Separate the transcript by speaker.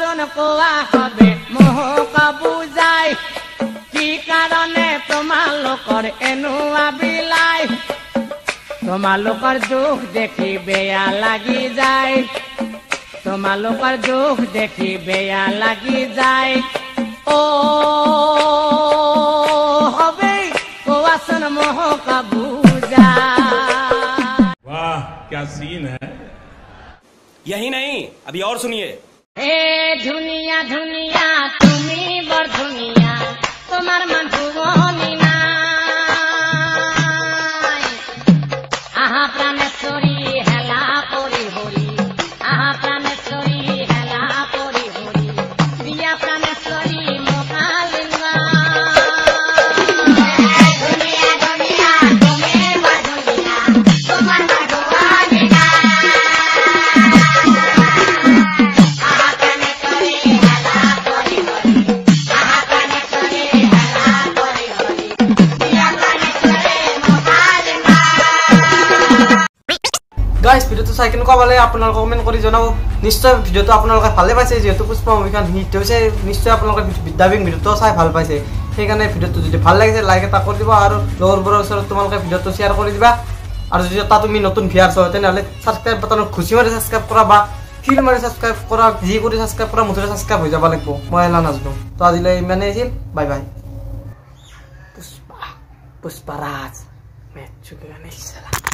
Speaker 1: কোৱাচোন কোৱা হবে মোহক বুজাই কি কাৰণে তোমালোকৰ এনেকুৱা বিলাই তোমালোকৰ দুখ দেখি বেয়া লাগি যায় তোমালোকৰ দুখ দেখি বেয়া লাগি যায় ओ हबे कोवासन मोह का बूजा।
Speaker 2: वाह क्या सीन है।
Speaker 3: यही नहीं अभी और सुनिए।
Speaker 1: ए दुनिया दुनिया तुम्ही बर दुनिया तुम्हार मन भुवनी ना आहा प्राणेश्वरी हेला परी हरी आहा प्राणेश्वरी हेला परी हरी प्रिया प्राणेश्वरी
Speaker 4: गाइस ভিডিওটো চাই কেনেকুৱা পালে আপোনালোকে কমেন্ট কৰি জনাব নিশ্চয় ভিডিওটো আপোনালোকে ভালে পাইছে যেহেতু পুষ্পা মুভিখন হিট হৈছে নিশ্চয় আপোনালোকে ডাবিং ভিডিওটো চাই ভাল পাইছে সেইকাৰণে ভিডিওটো যদি ভাল লাগিছে লাইক এটা কৰি দিবা আৰু লগৰবোৰৰ ওচৰত তোমালোকে ভিডিওটো শ্বেয়াৰ কৰি দিবা আৰু যদি তুমি নতুন ভিউয়াৰ্ছ হয় তেনেহলে সাবস্ক্ৰাইব বাটনত খুচি মাৰি সাবস্ক্ৰাইব কৰা বা ফিল মাৰি সাবস্ক্ৰাইব কৰা যি কৰি সাবস্ক্ৰাইব কৰা মুঠতে সাবস্ক্ৰাইব হৈ যাব লাগিব মই এলা নাজনো তো আজিলৈ ইমানেই আছিল বাই বাই পুষ্পাৰাজ মেচুকে নাই